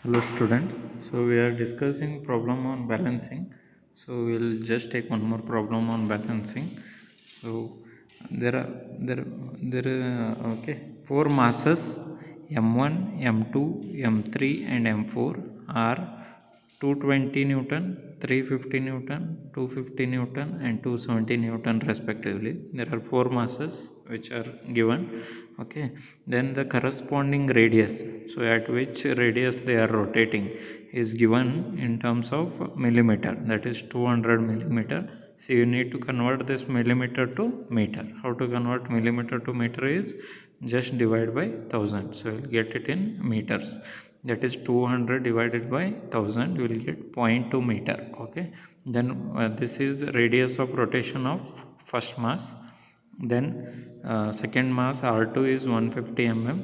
Hello students, so we are discussing problem on balancing. So we'll just take one more problem on balancing. So there are four masses m1, m2, m3 and m4 are 220 Newton, 350 Newton, 250 Newton and 270 Newton respectively. There are four masses which are given. Okay, then the corresponding radius, so at which radius they are rotating, is given in terms of millimeter, that is 200 millimeter. So you need to convert this millimeter to meter. How to convert millimeter to meter is just divide by 1000, so you'll get it in meters. That is 200 divided by 1000, you will get 0.2 meter. Okay, then this is radius of rotation of first mass. Then second mass R2 is 150 mm,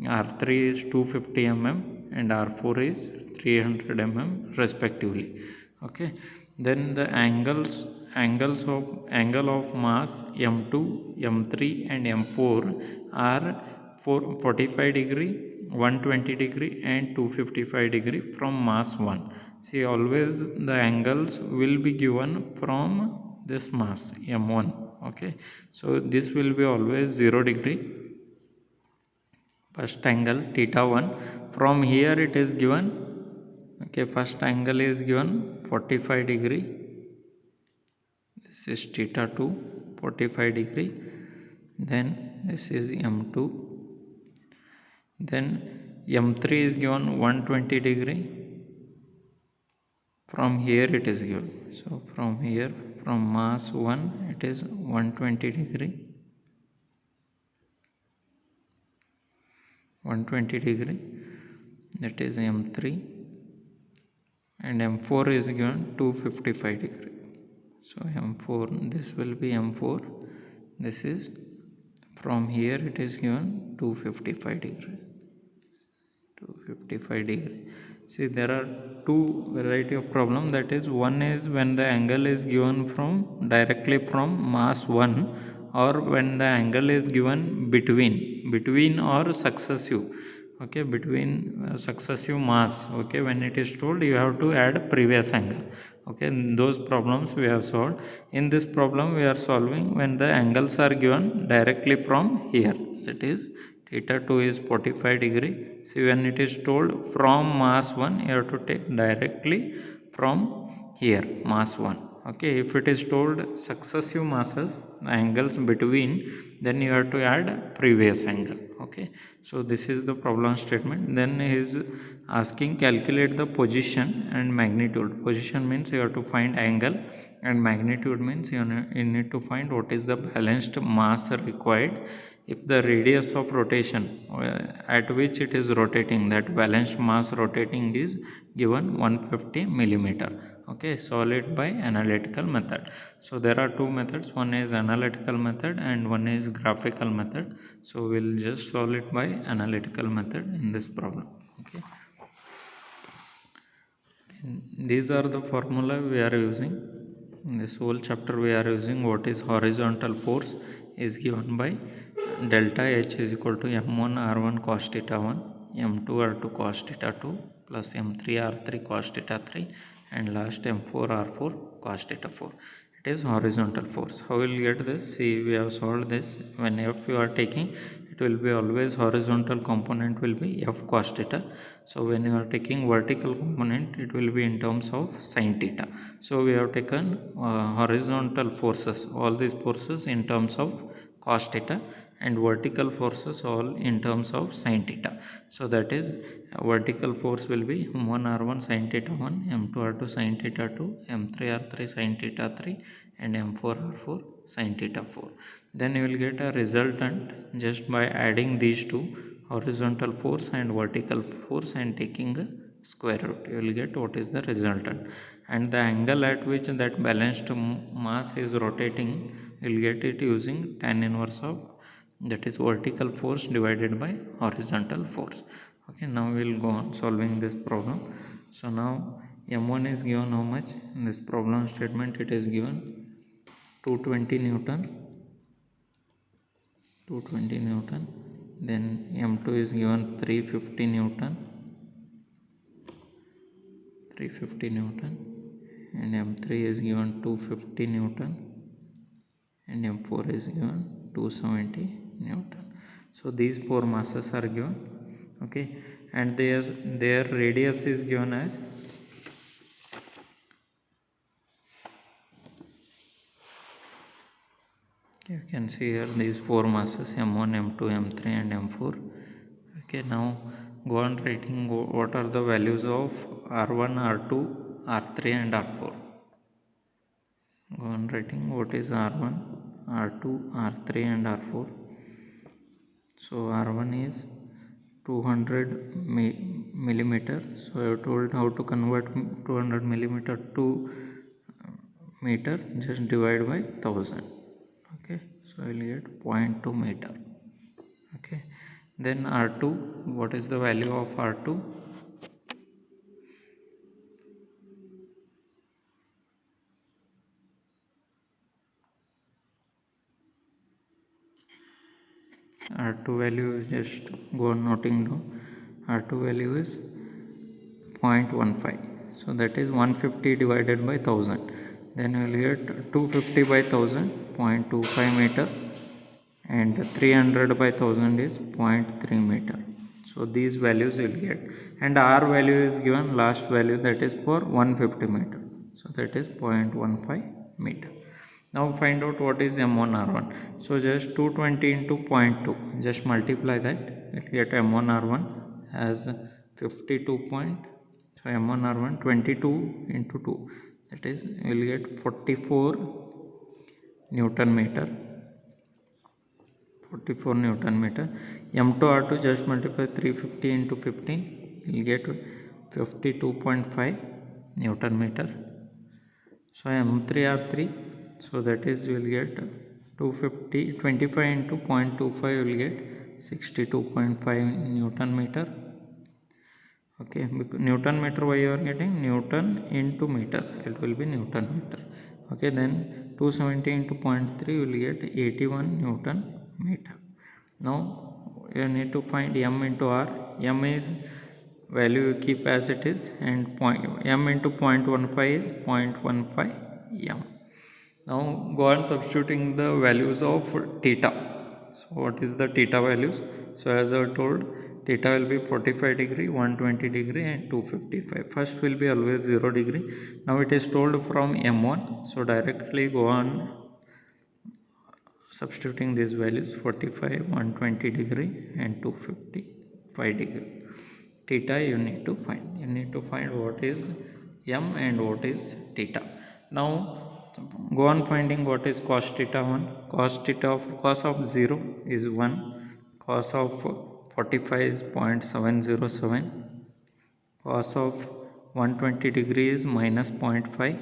R3 is 250 mm and R4 is 300 mm respectively. Okay, then the angle of mass m2, m3 and m4 are 45 degree, 120 degree and 255 degree from mass 1. See, always the angles will be given from this mass m1. Okay, so this will be always 0 degree. First angle theta 1, from here it is given. Okay, first angle is given 45 degree. This is theta 2, 45 degree. Then this is m2. Then m3 is given 120 degree. From here it is given. So from here, from mass 1, it is 120 degree. 120 degree. That is m3. And m4 is given 255 degree. So m4, this will be m4. This is, from here it is given 255 degree. 255 degree. See, there are two variety of problem. That is, one is when the angle is given from directly from mass 1, or when the angle is given between or successive. Okay, between successive mass. Okay, when it is told, you have to add previous angle. Okay, those problems we have solved. In this problem we are solving when the angles are given directly from here. That is, theta 2 is 45 degree. See, when it is told from mass 1, you have to take directly from here, mass 1. Okay, if it is told successive masses, the angles between, then you have to add previous angle. Okay, so this is the problem statement. Then he is asking, calculate the position and magnitude. Position means you have to find angle, and magnitude means you need to find what is the balanced mass required if the radius of rotation at which it is rotating, that balanced mass rotating, is given 150 millimeter. Okay, solve it by analytical method. So there are two methods, one is analytical method and one is graphical method. So we'll just solve it by analytical method in this problem. Okay, these are the formula we are using in this whole chapter. We are using what is horizontal force is given by delta H is equal to m1 r1 cos theta 1, m2 r2 cos theta 2 plus m3 r3 cos theta 3 and last m4 r4 cos theta 4. It is horizontal force. How will you get this? See, we have solved this. When f you are taking, it will be always horizontal component will be f cos theta. So when you are taking vertical component, it will be in terms of sin theta. So we have taken horizontal forces, all these forces in terms of cos theta, and vertical forces all in terms of sin theta. So that is, vertical force will be m1 r1 sin theta 1, m2 r2 sin theta 2, m3 r3 sin theta 3 and m4 r4 sin theta 4. Then you will get a resultant just by adding these two, horizontal force and vertical force, and taking a square root. You will get what is the resultant, and the angle at which that balanced mass is rotating, you will get it using tan inverse of, that is, vertical force divided by horizontal force. Okay, now we will go on solving this problem. So now m1 is given how much in this problem statement? It is given 220 Newton. 220 Newton. Then m2 is given 350 Newton. 350 Newton, and M3 is given 250 Newton, and M4 is given 270 Newton. So these four masses are given, okay, and their radius is given as you can see here these four masses M1, M2, M3 and M4. Okay, now go on writing what are the values of R1, R2, R3 and R4. Go on writing what is R1, R2, R3 and R4. So R1 is 200 millimeter. So I told how to convert 200 millimeter to meter, just divide by 1000. Okay, so I will get 0.2 meter. Okay, then R2, what is the value of R2? R2 value is, just go on noting down, R2 value is 0.15. So that is 150 divided by 1000. Then you will get 250 by 1000, 0.25 meter, and 300 by 1000 is 0.3 meter. So these values you will get, and R value is given last value, that is for 150 meter. So that is 0.15 meter. Now find out what is M1 R1. So just 220 into 0.2, just multiply that, you will get M1 R1 as 52 point. So M1 R1 22 into 2, that is you will get 44 Newton meter. 44 Newton meter. M2 R2 just multiply 350 into 15, you will get 52.5 Newton meter. So M3 R3, so that is you will get 250, 25 into 0.25, you will get 62.5 Newton meter. Okay, because Newton meter, why you are getting Newton into meter, it will be Newton meter. Okay, then 270 into 0.3, you will get 81 Newton meter. Now you need to find M into R. M is value you keep as it is, and M into 0.15 is 0.15 M. Now go on substituting the values of theta. So what is the theta values? So as I told, theta will be 45 degree, 120 degree and 255. First will be always 0 degree. Now it is told from M1. So directly go on substituting these values, 45, 120 degree and 255 degree. Theta you need to find. You need to find what is M and what is theta. Now go on finding what is cos theta 1. Cos of 0 is 1. Cos of 45 is 0.707. Cos of 120 degree is minus 0.5.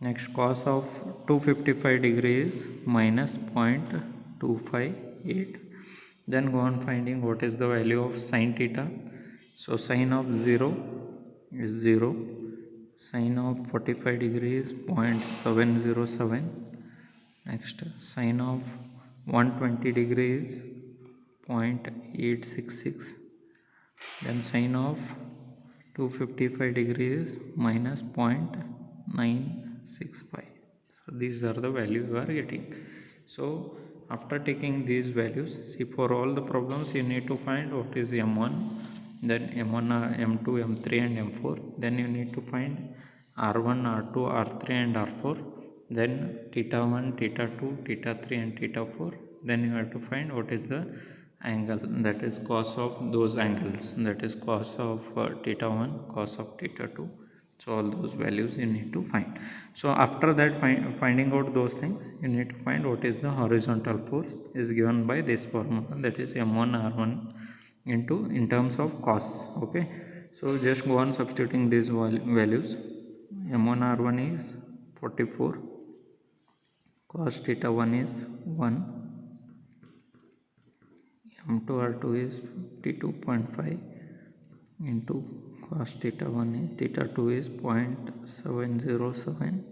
Next, cos of 255 degrees minus 0.258. Then go on finding what is the value of sin theta. So sin of 0 is 0. Sin of 45 degrees 0.707. Next, sin of 120 degrees 0.866. Then sin of 255 degrees minus 0.965. So these are the values you are getting. So after taking these values, see, for all the problems you need to find what is M1, then M1, M2, M3 and M4. Then you need to find R1, R2, R3 and R4. Then theta 1, theta 2, theta 3 and theta 4. Then you have to find what is the angle, that is cos of those angles, that is cos of theta 1, cos of theta 2. So all those values you need to find. So after that finding out those things, you need to find what is the horizontal force is given by this formula, that is M1 R1 into in terms of cos. Okay, so just go on substituting these values. M1 R1 is 44, cos theta 1 is 1, M2 R2 is 52.5 into cos theta 1 is theta 2 is 0.707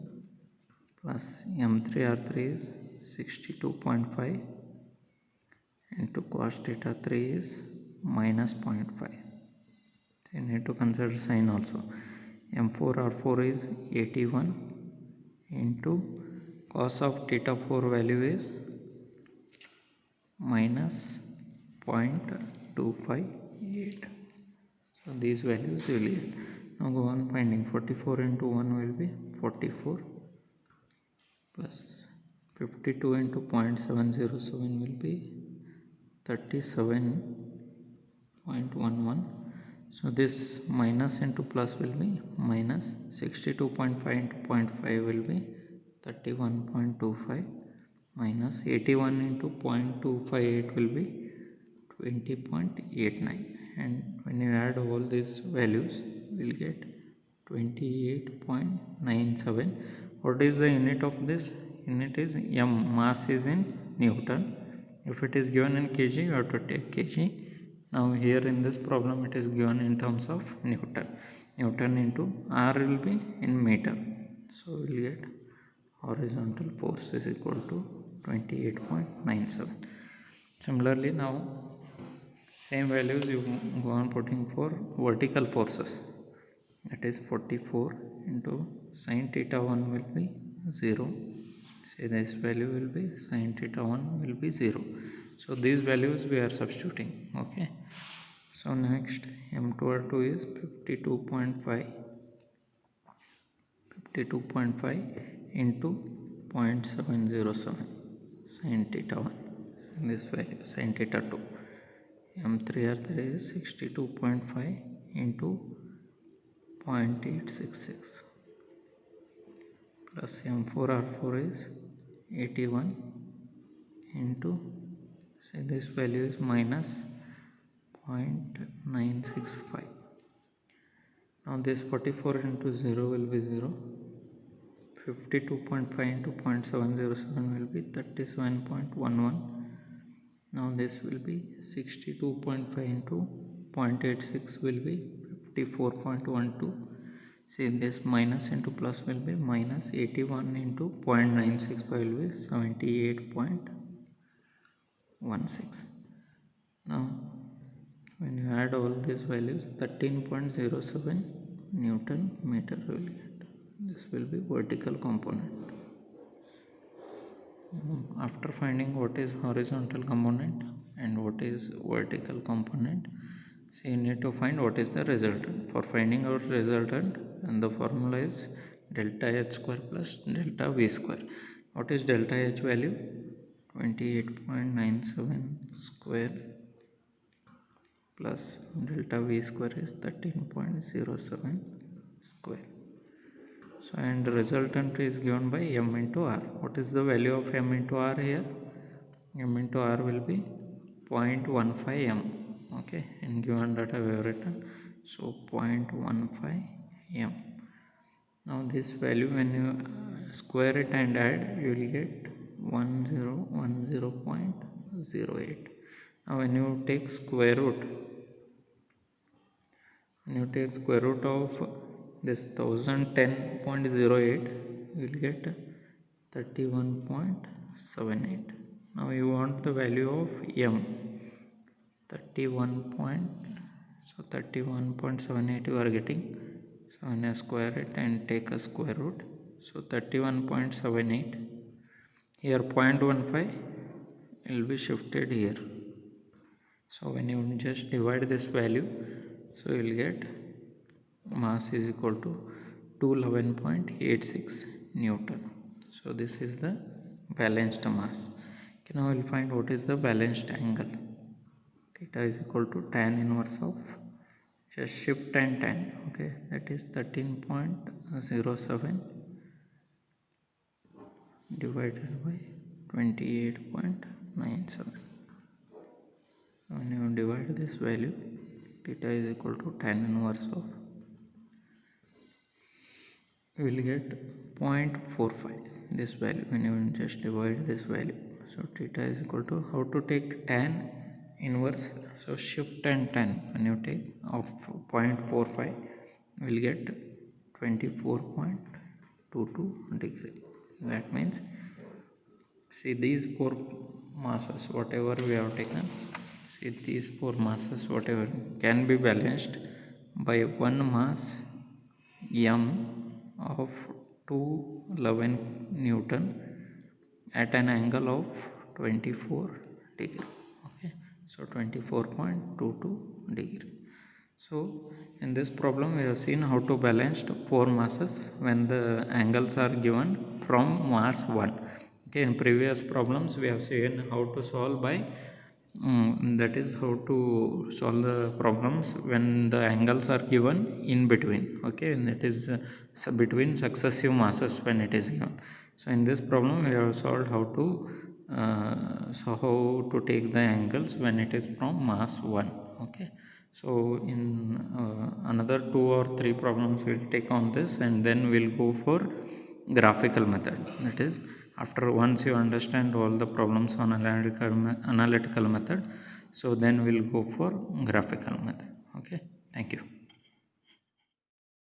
plus M3 R3 is 62.5 into cos theta 3 is minus 0.5. You need to consider sin also. M4R4 is 81 into cos of theta 4 value is minus 0.258. So these values you will get. Now go on finding. 44 into 1 will be 44 plus 52 into 0.707 will be 37.11. So this minus into plus will be minus. 62.5 into 0.5 will be 31.25 minus 81 into 0.258 will be 20.89, and when you add all these values you will get 28.97. What is the unit of this? Unit is M. Mass is in Newton. If it is given in kg, you have to take kg. Now here in this problem it is given in terms of Newton. Newton into R will be in meter. So we will get horizontal force is equal to 28.97. Similarly, now same values you go on putting for vertical forces. That is 44 into sin theta 1 will be 0. Say this value will be sin theta 1 will be 0. So these values we are substituting. Okay. So next M2R2 is 52.5 into 0.707 sin theta 1. This value sin theta 2. M3R3 is 62.5 into 0.866 plus M4R4 is 81 into, say this value is minus 0.965. Now this 44 into 0 will be 0. 52.5 into 0.707 will be 37.11. Now this will be 62.5 into 0.86 will be 54.12. See this minus into plus will be minus 81 into 0.965 will be 78.16. Now when you add all these values, 13.07 Newton meter will get. This will be vertical component. After finding what is horizontal component and what is vertical component, so you need to find what is the resultant. For finding out resultant, and the formula is delta H square plus delta V square. What is delta H value? 28.97 square plus delta V square is 13.07 square. So and resultant is given by M into R. What is the value of M into R here? M into R will be 0.15 M. Okay, in given data we have written. So 0.15 M. Now this value when you square it and add, you will get 1010.08. Now when you take square root, of this 1010.08, you will get 31.78. Now you want the value of M. 31.78 you are getting. So when you square it and take a square root, so 31.78. Here 0.15 will be shifted here. So when you just divide this value, so you will get mass is equal to 211.86 Newton. So this is the balanced mass. Okay, now we will find what is the balanced angle. Theta is equal to tan inverse of, just shift and tan. Okay, that is 13.07 divided by 28.97. When you divide this value, theta is equal to tan inverse of, you will get 0.45 this value when you just divide this value. So theta is equal to, how to take tan inverse? So shift and tan, when you take of 0.45 you will get 24.22 degree. That means, see these four masses whatever we have taken, see these four masses whatever can be balanced by one mass m of 211 Newton at an angle of 24 degree. Okay, so 24.22 degree. So in this problem we have seen how to balance four masses when the angles are given from mass 1. Okay, in previous problems we have seen how to solve by that is how to solve the problems when the angles are given in between. Okay, and it is between successive masses when it is given. So in this problem we have solved how to take the angles when it is from mass 1. Okay, so in another 2 or 3 problems we'll take on this, and then we'll go for graphical method. That is, after once you understand all the problems on analytical method, so then we'll go for graphical method. Okay, thank you.